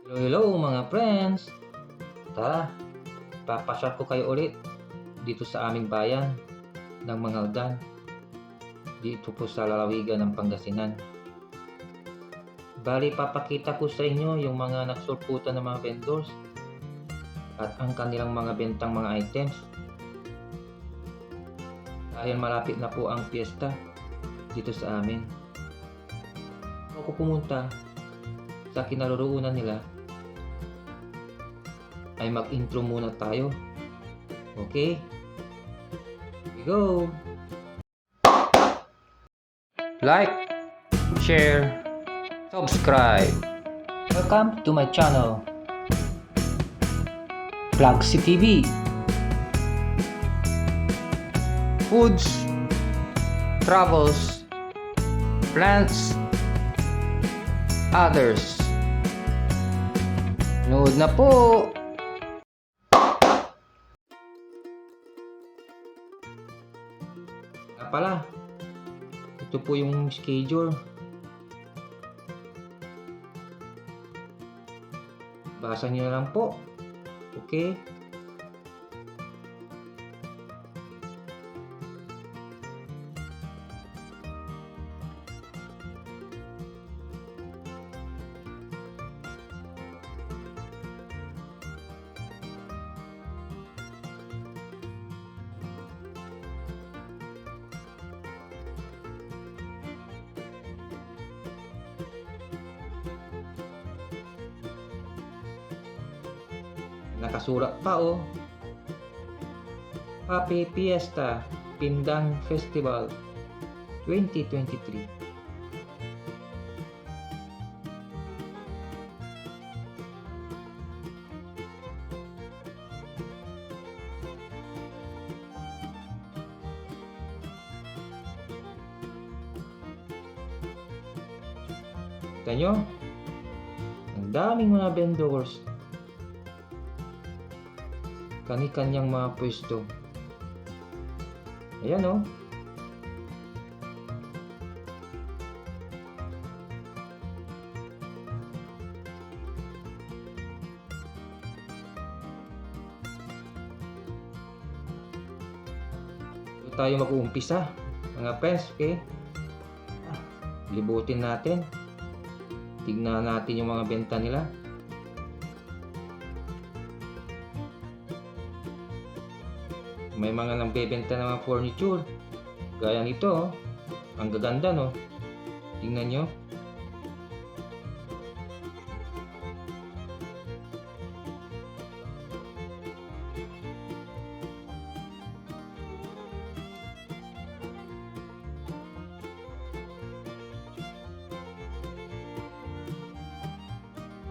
Hello, hello mga friends! Tara, papasyal ko kayo ulit dito sa aming bayan ng Mangaldan, dito po sa lalawigan ng Pangasinan. Bali, papakita ko sa inyo yung mga nagsulputan ng mga vendors at ang kanilang mga bentang mga items. Dahil malapit na po ang piyesta dito sa amin. Ako pumunta sa kinaroroonan nila ay mag-intro muna tayo. Okay? Here we go! Like, share, subscribe. Welcome to my channel, Vlogsy TV. Foods, travels, plants, others. Nood na po! Nga pala, ito po yung schedule. Basa niyo na lang po. Okay? Nakasulat pa oh. Happy Fiesta Pindang Festival 2023. Kita nyo? Ang daming mga vendors. Kani-kanyang mga pwesto. Ayan oh. Dito tayo mag-uumpisa mga friends, okay? Libutin natin. Tignan natin yung mga benta nila. May mga nagbebenta ng mga furniture. Gaya nito, oh. Ang gaganda, no? Tingnan nyo.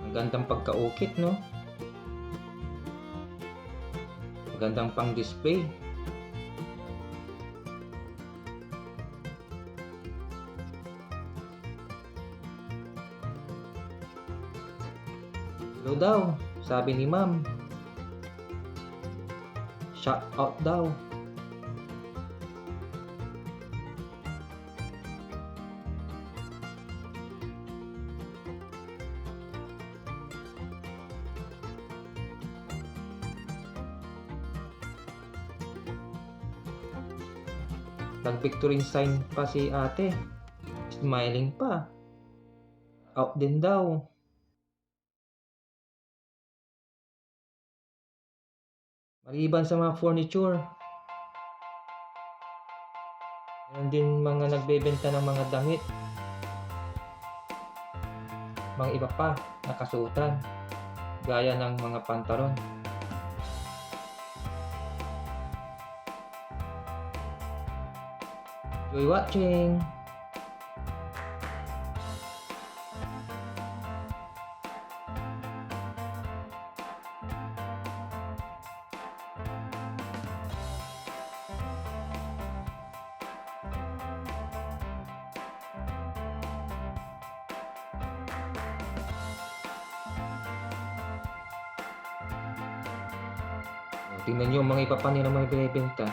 Ang gandang pagkaukit, no? Gandang pang display. Hello daw, sabi ni ma'am. Shout out daw. Nag-picturing sign pa si ate. Smiling pa. Out din daw. Maliban sa mga furniture, meron din mga nagbebenta ng mga damit. Mga iba pa nakasuotan. Gaya ng mga pantalon. Enjoy watching! Tingnan nyo ang mga iba pa nila mga binibenta.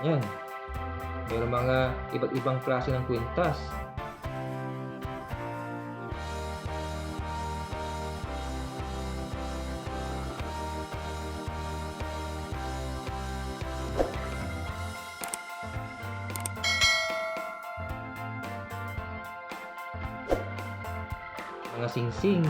Yan. Meron mga iba't ibang klase ng kwintas. mga singsing.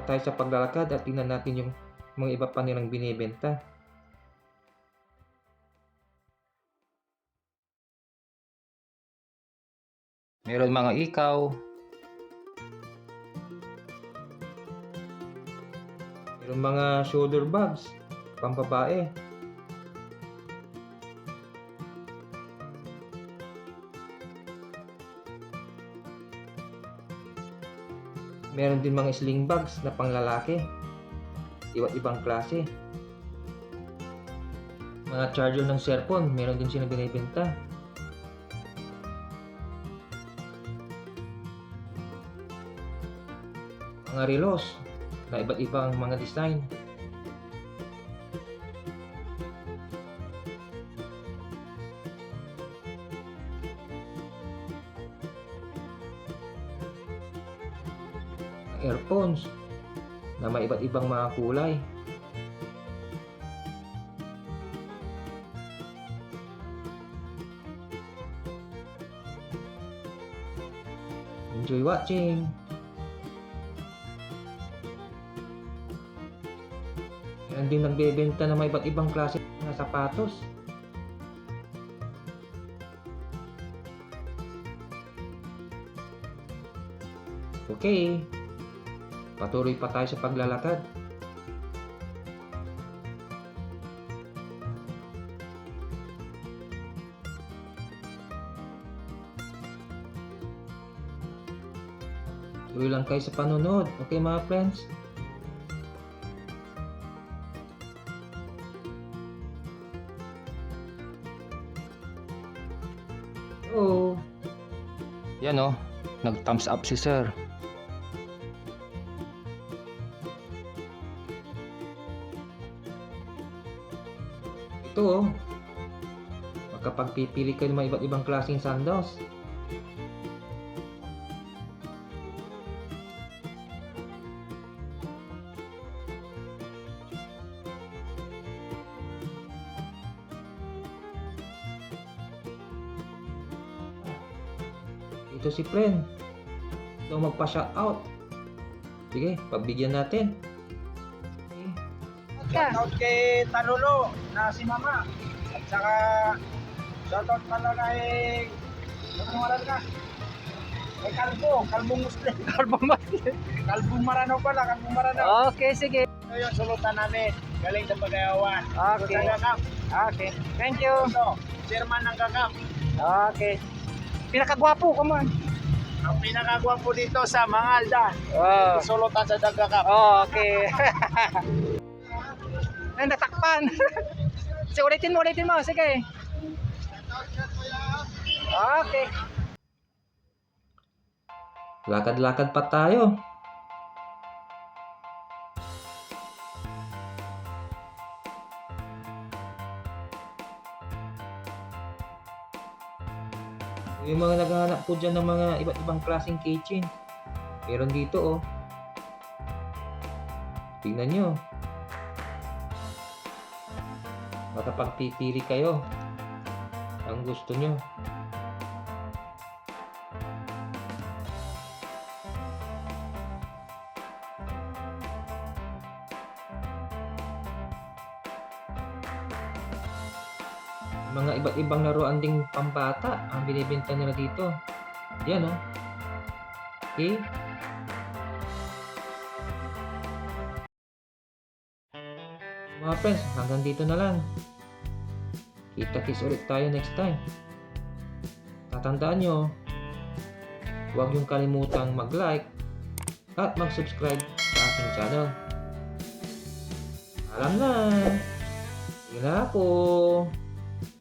Tayo sa paglalakad at tingnan natin yung mga iba pa nilang binibenta. Meron mga ikaw. Meron mga shoulder bags, pambabae. Meron din mga sling bags na panglalaki. Iba't ibang klase. Mga charger ng cellphone, meron din silang binibenta. Mga relos na iba't ibang mga design. Earphones na may iba't ibang mga kulay. Enjoy watching! Meron din nagbebenta na may iba't ibang klase ng sapatos. Okay, patuloy pa tayo sa paglalakad. Tuloy lang kayo sa panonood. Okay mga friends? Oh. Yan oh, nag-thumbs up si sir. Ito oh, makapagpipili kayo ng mga iba't ibang klaseng sandals. Ito si friend. Ito magpa-shoutout. Sige, pagbigyan natin. Shoutout kay Tanulo na si Mama. At saka shoutout pala kay Nagmaran ka. Kay Kalbong Muslim. Kalbong Marano pala, Kalbong Marano. Okay, sige. Ito yung sulutan namin. Galing sa Pagayawan. Okay. Okay. Thank you. Ito, chairman ng Kakap. Okay. Pinakagwapo ka man. Ang pinakagwapo dito sa Mangalda. Oh. Sulutan sa Dagakap. Oh, okay. Ay, natakpan. Sige, ulitin mo. Sige. Okay. Lakad-lakad pa tayo. Yung mga naghahanap po dyan ng mga iba't ibang klaseng kitchen. Meron dito oh. Tingnan nyo. Makapagpipili kayo ang gusto nyo. Mga iba't ibang laruan ding pambata ang binibenta nila dito. Yan oh. Okay. Mga friends, hanggang dito na lang. Kita-kits ulit tayo next time. Tatandaan nyo, huwag yung kalimutang mag-like at mag-subscribe sa aking channel. Alam na! Sige na ako!